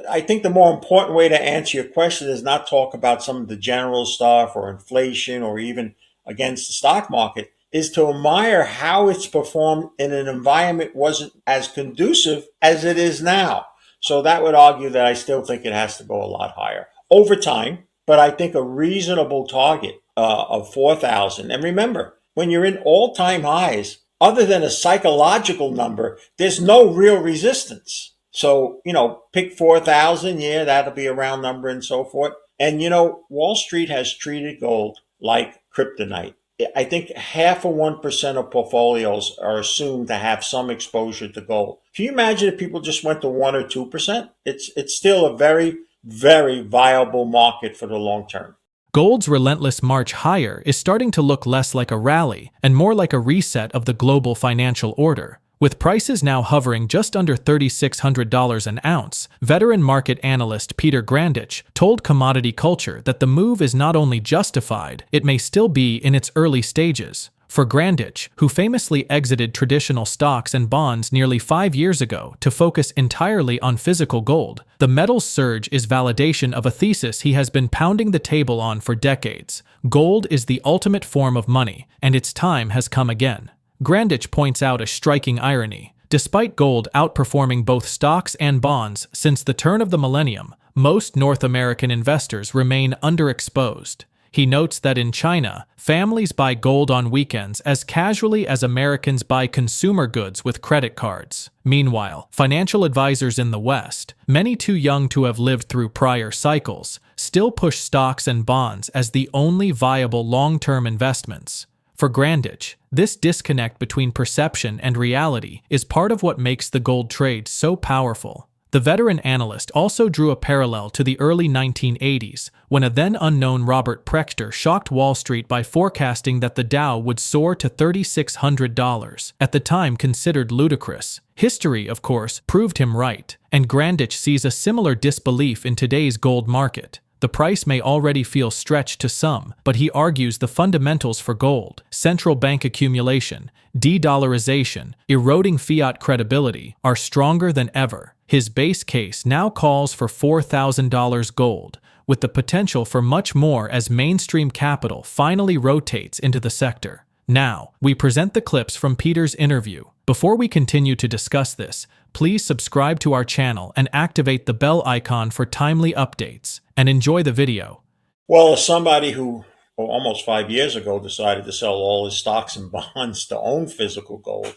I think the more important way to answer your question is not talk about some of the general stuff or inflation or even against the stock market, is to admire how it's performed in an environment wasn't as conducive as it is now. So that would argue that I still think it has to go a lot higher over time, but I think a reasonable target of 4,000. And remember, when you're in all-time highs, other than a psychological number, there's no real resistance. So, pick 4,000. Yeah, that'll be a round number and so forth. And, Wall Street has treated gold like kryptonite. I think half of 1% of portfolios are assumed to have some exposure to gold. Can you imagine if people just went to 1 or 2%? It's still a very, very viable market for the long term. Gold's relentless march higher is starting to look less like a rally and more like a reset of the global financial order. With prices now hovering just under $3,600 an ounce, veteran market analyst Peter Grandich told Commodity Culture that the move is not only justified, it may still be in its early stages. For Grandich, who famously exited traditional stocks and bonds nearly 5 years ago to focus entirely on physical gold, the metal's surge is validation of a thesis he has been pounding the table on for decades. Gold is the ultimate form of money, and its time has come again. Grandich points out a striking irony. Despite gold outperforming both stocks and bonds since the turn of the millennium, most North American investors remain underexposed. He notes that in China, families buy gold on weekends as casually as Americans buy consumer goods with credit cards. Meanwhile, financial advisors in the West, many too young to have lived through prior cycles, still push stocks and bonds as the only viable long-term investments. For Grandich, this disconnect between perception and reality is part of what makes the gold trade so powerful. The veteran analyst also drew a parallel to the early 1980s, when a then-unknown Robert Prechter shocked Wall Street by forecasting that the Dow would soar to $3,600, at the time considered ludicrous. History, of course, proved him right, and Grandich sees a similar disbelief in today's gold market. The price may already feel stretched to some, but he argues the fundamentals for gold, central bank accumulation, de-dollarization, eroding fiat credibility, are stronger than ever. His base case now calls for $4,000 gold, with the potential for much more as mainstream capital finally rotates into the sector. Now, we present the clips from Peter's interview. Before we continue to discuss this, please subscribe to our channel and activate the bell icon for timely updates, and enjoy the video. Well, as somebody who almost 5 years ago decided to sell all his stocks and bonds to own physical gold,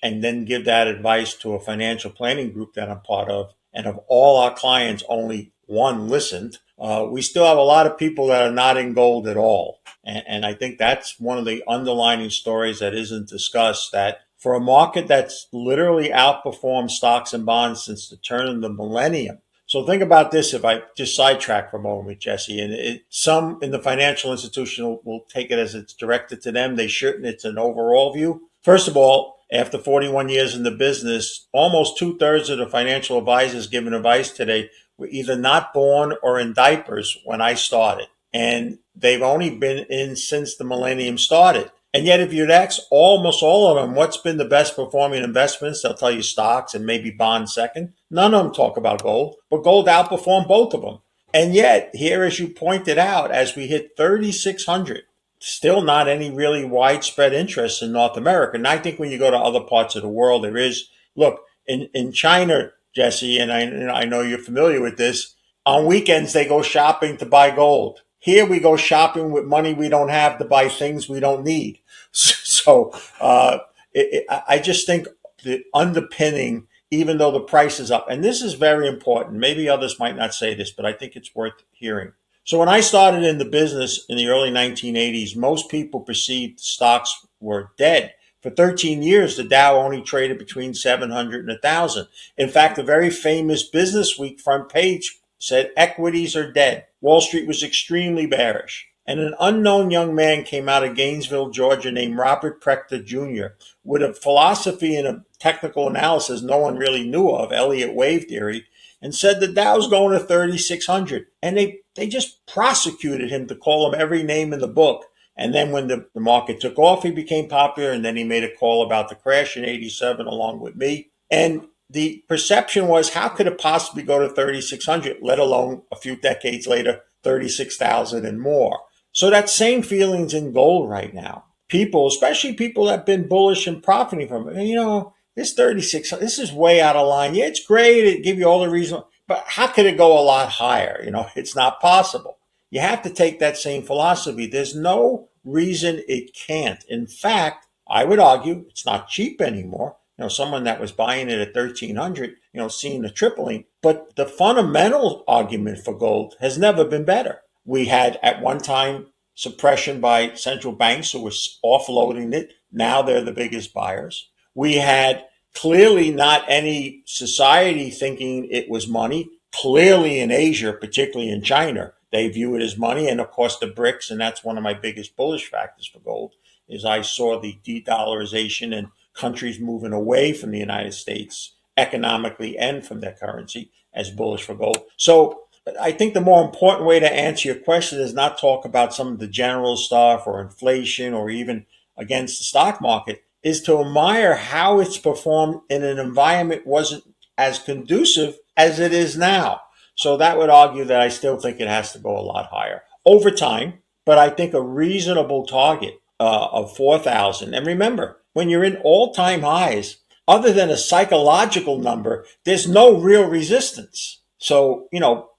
and then give that advice to a financial planning group that I'm part of, and of all our clients, only one listened. We still have a lot of people that are not in gold at all. And I think that's one of the underlining stories that isn't discussed, that for a market that's literally outperformed stocks and bonds since the turn of the millennium. So think about this, if I just sidetrack for a moment, Jesse, and some in the financial institution will take it as it's directed to them. They shouldn't. It's an overall view. First of all, after 41 years in the business, almost 2/3 of the financial advisors giving advice today were either not born or in diapers when I started. And they've only been in since the millennium started. And yet, if you'd ask almost all of them what's been the best performing investments, they'll tell you stocks and maybe bonds second. None of them talk about gold, but gold outperformed both of them. And yet, here, as you pointed out, as we hit 3,600, still not any really widespread interest in North America. And I think when you go to other parts of the world, there is. Look, in China, Jesse, and I know you're familiar with this, on weekends they go shopping to buy gold. Here we go shopping with money we don't have to buy things we don't need. So I just think the underpinning, even though the price is up, and this is very important, maybe others might not say this, but I think it's worth hearing. So when I started in the business in the early 1980s, most people perceived stocks were dead. For 13 years, the Dow only traded between 700 and 1,000. In fact, the very famous Business Week front page said equities are dead. Wall Street was extremely bearish. And an unknown young man came out of Gainesville, Georgia, named Robert Prechter Jr. with a philosophy and a technical analysis no one really knew of, Elliott wave theory, and said the Dow's going to 3,600. And they just prosecuted him to call him every name in the book. And then when the market took off, he became popular, and then he made a call about the crash in 87 along with me. And the perception was, how could it possibly go to 3,600, let alone a few decades later, 36,000 and more? So that same feeling's in gold right now. People, especially people that have been bullish and profiting from it, this 36, this is way out of line. Yeah, it's great. It give you all the reason, but how could it go a lot higher? It's not possible. You have to take that same philosophy. There's no reason it can't. In fact, I would argue it's not cheap anymore. Someone that was buying it at 1,300, seeing the tripling. But the fundamental argument for gold has never been better. We had at one time suppression by central banks who were offloading it. Now they're the biggest buyers. We had clearly not any society thinking it was money. Clearly in Asia, particularly in China, they view it as money. And of course the BRICS, and that's one of my biggest bullish factors for gold, is I saw the de-dollarization and countries moving away from the United States economically and from their currency as bullish for gold. So I think the more important way to answer your question is not talk about some of the general stuff or inflation or even against the stock market, is to admire how it's performed in an environment wasn't as conducive as it is now. So that would argue that I still think it has to go a lot higher over time, but I think a reasonable target of 4,000. And remember, when you're in all-time highs, other than a psychological number, there's no real resistance. So,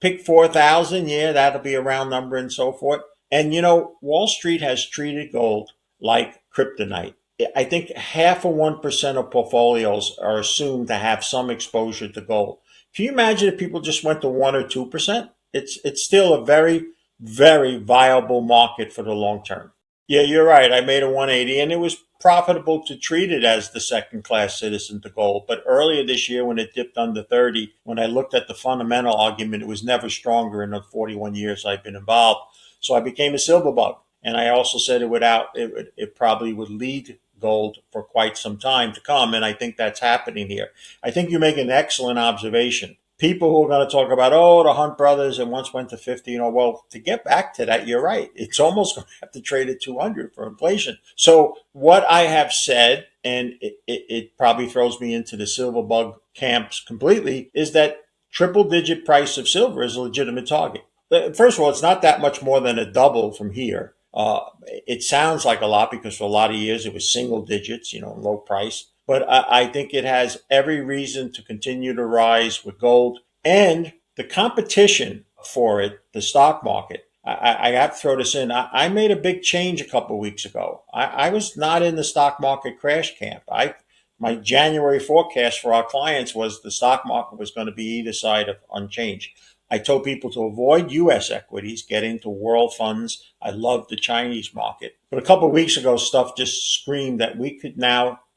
pick 4,000. Yeah, that'll be a round number and so forth. And, Wall Street has treated gold like kryptonite. I think 0.5% of portfolios are assumed to have some exposure to gold. Can you imagine if people just went to 1 or 2%? It's still a very, very viable market for the long term. Yeah, you're right. I made a 180, and it was profitable to treat it as the second-class citizen to gold. But earlier this year, when it dipped under 30, when I looked at the fundamental argument, it was never stronger in the 41 years I've been involved. So I became a silver bug. And I also said it probably would lead gold for quite some time to come. And I think that's happening here. I think you make an excellent observation. People who are going to talk about, the Hunt brothers and once went to 50, well, to get back to that, you're right. It's almost going to have to trade at 200 for inflation. So what I have said, and it probably throws me into the silver bug camps completely, is that triple digit price of silver is a legitimate target. First of all, it's not that much more than a double from here. It sounds like a lot because for a lot of years it was single digits, low price. But I think it has every reason to continue to rise with gold, and the competition for it, the stock market. I have to throw this in. I made a big change a couple of weeks ago. I was not in the stock market crash camp. My January forecast for our clients was the stock market was going to be either side of unchanged. I told people to avoid U.S. equities, get into world funds. I love the Chinese market. But a couple of weeks ago, stuff just screamed that we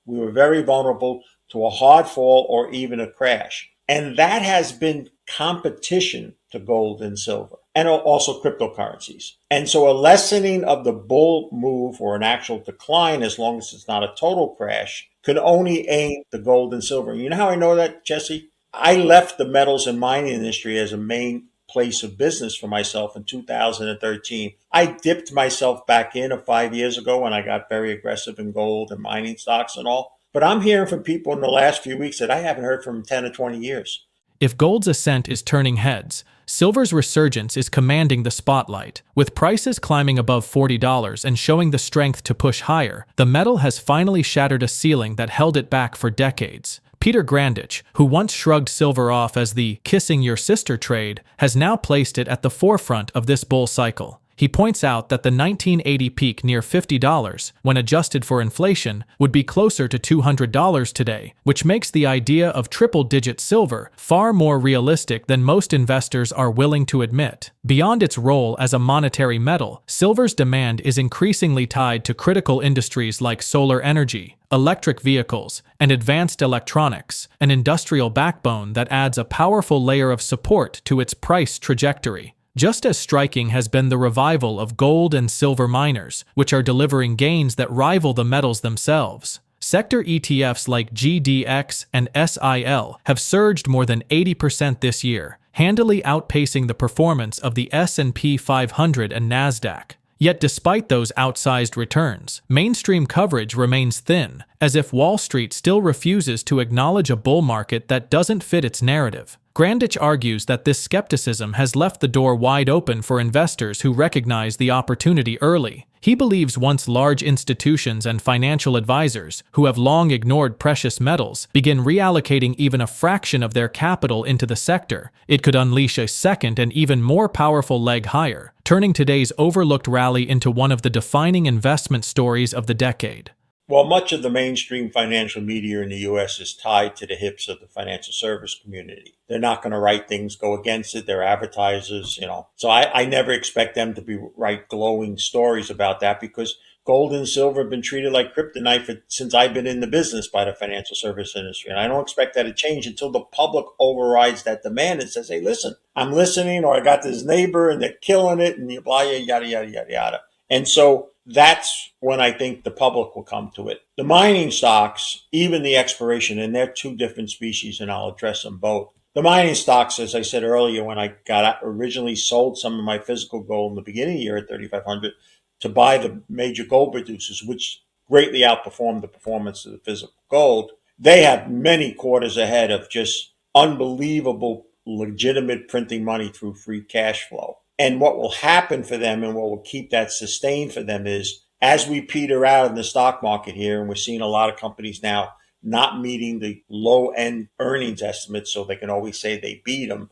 were very vulnerable to a hard fall or even a crash. And that has been competition to gold and silver and also cryptocurrencies. And so a lessening of the bull move or an actual decline, as long as it's not a total crash, could only aim the gold and silver. You know how I know that, Jesse? I left the metals and mining industry as a main place of business for myself in 2013. I dipped myself back in 5 years ago when I got very aggressive in gold and mining stocks and all. But I'm hearing from people in the last few weeks that I haven't heard from in 10 or 20 years. If gold's ascent is turning heads, silver's resurgence is commanding the spotlight. With prices climbing above $40 and showing the strength to push higher, the metal has finally shattered a ceiling that held it back for decades. Peter Grandich, who once shrugged silver off as the kissing your sister trade, has now placed it at the forefront of this bull cycle. He points out that the 1980 peak near $50, when adjusted for inflation, would be closer to $200 today, which makes the idea of triple-digit silver far more realistic than most investors are willing to admit. Beyond its role as a monetary metal, silver's demand is increasingly tied to critical industries like solar energy, electric vehicles, and advanced electronics, an industrial backbone that adds a powerful layer of support to its price trajectory. Just as striking has been the revival of gold and silver miners, which are delivering gains that rival the metals themselves. Sector ETFs like GDX and SIL have surged more than 80% this year, handily outpacing the performance of the S&P 500 and NASDAQ. Yet despite those outsized returns, mainstream coverage remains thin, as if Wall Street still refuses to acknowledge a bull market that doesn't fit its narrative. Grandich argues that this skepticism has left the door wide open for investors who recognize the opportunity early. He believes once large institutions and financial advisors, who have long ignored precious metals, begin reallocating even a fraction of their capital into the sector, it could unleash a second and even more powerful leg higher, turning today's overlooked rally into one of the defining investment stories of the decade. Well, much of the mainstream financial media in the U.S. is tied to the hips of the financial service community. They're not going to write things go against it. They're advertisers, So I never expect them to write glowing stories about that, because gold and silver have been treated like kryptonite since I've been in the business by the financial service industry. And I don't expect that to change until the public overrides that demand and says, hey, listen, I'm listening, or I got this neighbor and they're killing it, and blah, yada, yada, yada, yada. And so that's when I think the public will come to it. The mining stocks, even the exploration, and they're two different species, and I'll address them both. The mining stocks, as I said earlier, when I originally sold some of my physical gold in the beginning of the year at 3,500 to buy the major gold producers, which greatly outperformed the performance of the physical gold, they have many quarters ahead of just unbelievable, legitimate printing money through free cash flow. And what will happen for them and what will keep that sustained for them is, as we peter out in the stock market here, and we're seeing a lot of companies now not meeting the low end earnings estimates, so they can always say they beat them.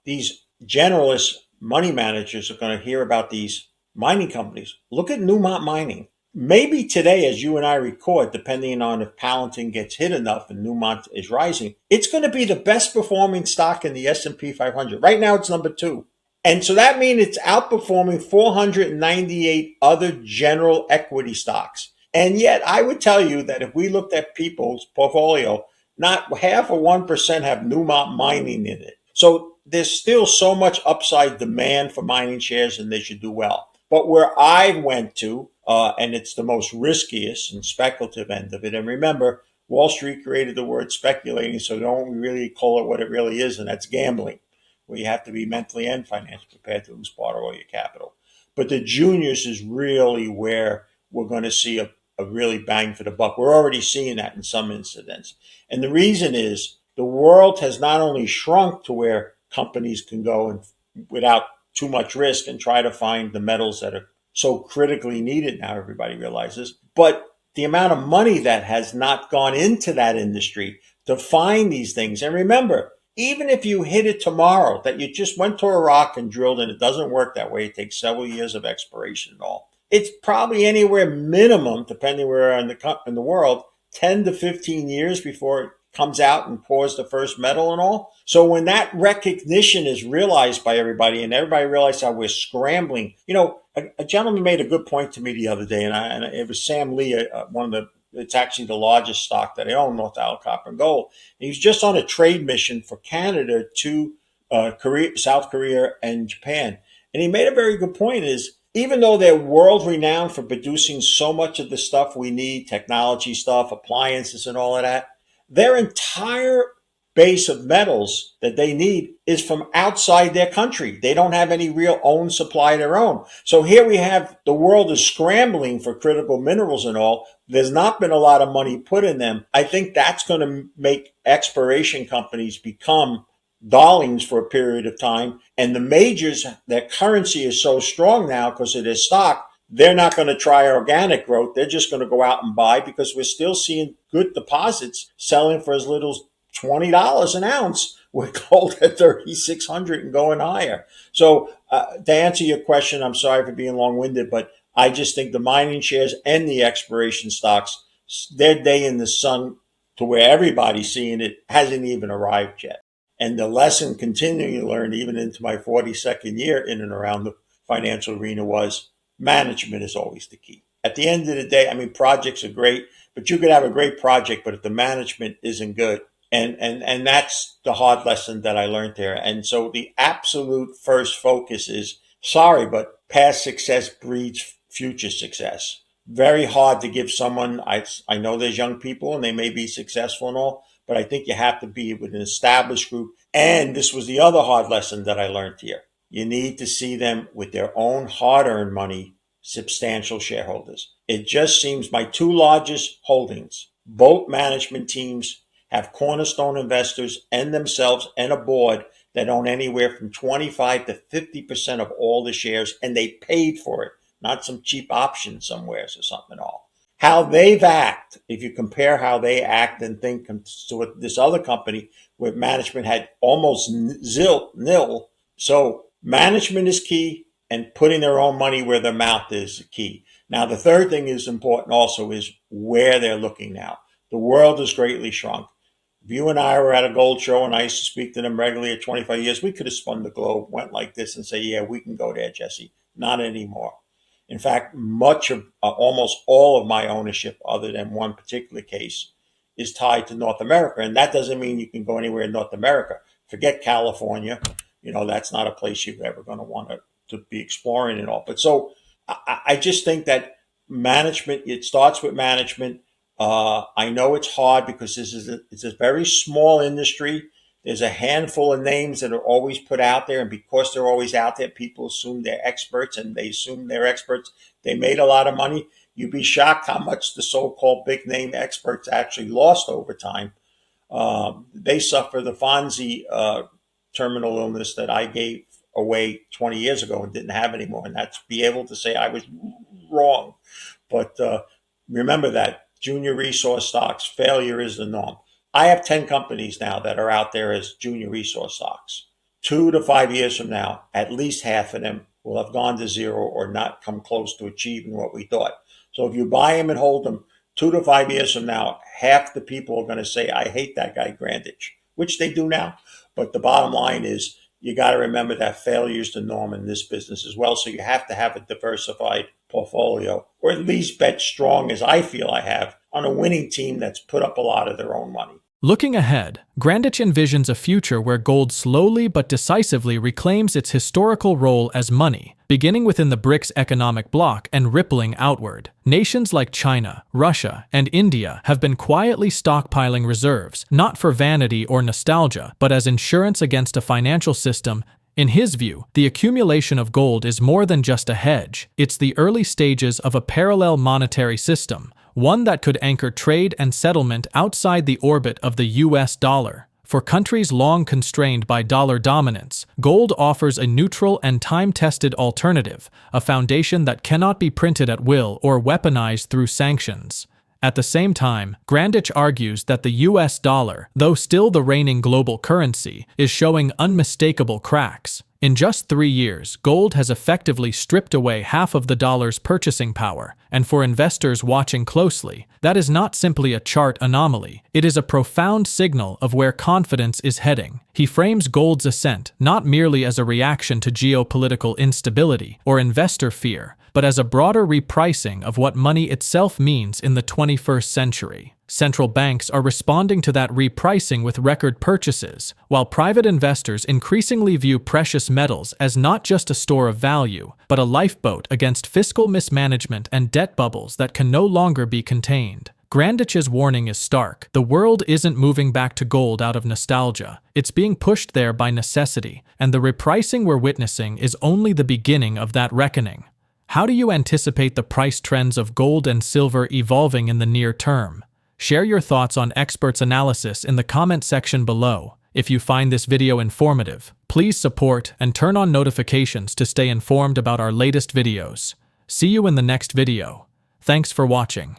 These generalist money managers are going to hear about these mining companies. Look at Newmont Mining. Maybe today, as you and I record, depending on if Palantir gets hit enough and Newmont is rising, it's going to be the best performing stock in the S&P 500. Right now, it's number 2. And so that means it's outperforming 498 other general equity stocks. And yet I would tell you that if we looked at people's portfolio, not half of 1% have Newmont Mining in it. So there's still so much upside demand for mining shares, and they should do well. But where I went to, and it's the most riskiest and speculative end of it, and remember, Wall Street created the word speculating, so don't really call it what it really is, and that's gambling, where you have to be mentally and financially prepared to lose part of all your capital. But the juniors is really where we're going to see a really bang for the buck. We're already seeing that in some incidents. And the reason is the world has not only shrunk to where companies can go and without too much risk and try to find the metals that are so critically needed now, everybody realizes, but the amount of money that has not gone into that industry to find these things. And remember, even if you hit it tomorrow, that you just went to a rock and drilled and it doesn't work that way, it takes several years of exploration and all. It's probably anywhere minimum, depending where in the world, 10 to 15 years before it comes out and pours the first metal and all. So when that recognition is realized by everybody and everybody realizes how we're scrambling, a gentleman made a good point to me the other day, and it was Sam Lee, it's actually the largest stock that I own, North Island Copper and Gold. And he was just on a trade mission for Canada to South Korea and Japan. And he made a very good point is, even though they're world renowned for producing so much of the stuff we need, technology stuff, appliances and all of that, their entire base of metals that they need is from outside their country. They don't have any real own supply of their own. So here we have the world is scrambling for critical minerals and all. There's not been a lot of money put in them. I think that's going to make exploration companies become darlings for a period of time. And the majors, their currency is so strong now because of their stock, they're not going to try organic growth. They're just going to go out and buy, because we're still seeing good deposits selling for as little as $20 an ounce with gold at 3,600 and going higher. So to answer your question, I'm sorry for being long-winded, but I just think the mining shares and the exploration stocks, their day in the sun to where everybody's seeing it hasn't even arrived yet. And the lesson continuing to learn even into my 42nd year in and around the financial arena was management is always the key. At the end of the day, projects are great, but you could have a great project, but if the management isn't good, and that's the hard lesson that I learned there. And so the absolute first focus is, sorry, but past success breeds future success. Very hard to give someone, I know there's young people and they may be successful and all, but I think you have to be with an established group. And this was the other hard lesson that I learned here. You need to see them with their own hard-earned money substantial shareholders. It just seems my two largest holdings, both management teams, have cornerstone investors and themselves and a board that own anywhere from 25 to 50% of all the shares, and they paid for it, not some cheap option somewheres or something all. How they've acted, if you compare how they act and think to this other company where management had almost nil. So management is key, and putting their own money where their mouth is key. Now, the third thing is important also is where they're looking now. The world has greatly shrunk. If you and I were at a gold show and I used to speak to them regularly at 25 years, we could have spun the globe, went like this and say, yeah, we can go there, Jesse. Not anymore. In fact, much of almost all of my ownership, other than one particular case, is tied to North America. And that doesn't mean you can go anywhere in North America. Forget California. That's not a place you're ever going to want to be exploring and all. But so I just think that management, it starts with management. I know it's hard because it's a very small industry. There's a handful of names that are always put out there. And because they're always out there, people assume they're experts, and they assume they're experts. They made a lot of money. You'd be shocked how much the so-called big name experts actually lost over time. They suffer the Fonzie terminal illness that I gave away 20 years ago and didn't have anymore. And that's be able to say I was wrong. But remember that junior resource stocks, failure is the norm. I have 10 companies now that are out there as junior resource stocks. 2 to 5 years from now, at least half of them will have gone to zero or not come close to achieving what we thought. So if you buy them and hold them 2 to 5 years from now, half the people are going to say, I hate that guy Grandich, which they do now. But the bottom line is you got to remember that failure is the norm in this business as well. So you have to have a diversified portfolio, or at least bet strong, as I feel I have, on a winning team that's put up a lot of their own money. Looking ahead, Grandich envisions a future where gold slowly but decisively reclaims its historical role as money, beginning within the BRICS economic bloc and rippling outward. Nations like China, Russia, and India have been quietly stockpiling reserves, not for vanity or nostalgia, but as insurance against a financial system. In his view, the accumulation of gold is more than just a hedge. It's the early stages of a parallel monetary system, one that could anchor trade and settlement outside the orbit of the US dollar. For countries long constrained by dollar dominance, gold offers a neutral and time-tested alternative, a foundation that cannot be printed at will or weaponized through sanctions. At the same time, Grandich argues that the US dollar, though still the reigning global currency, is showing unmistakable cracks. In just 3 years, gold has effectively stripped away half of the dollar's purchasing power, and for investors watching closely, that is not simply a chart anomaly, it is a profound signal of where confidence is heading. He frames gold's ascent not merely as a reaction to geopolitical instability or investor fear, but as a broader repricing of what money itself means in the 21st century. Central banks are responding to that repricing with record purchases, while private investors increasingly view precious metals as not just a store of value, but a lifeboat against fiscal mismanagement and debt bubbles that can no longer be contained. Grandich's warning is stark. The world isn't moving back to gold out of nostalgia. It's being pushed there by necessity, and the repricing we're witnessing is only the beginning of that reckoning. How do you anticipate the price trends of gold and silver evolving in the near term? Share your thoughts on experts' analysis in the comment section below. If you find this video informative, please support and turn on notifications to stay informed about our latest videos. See you in the next video. Thanks for watching.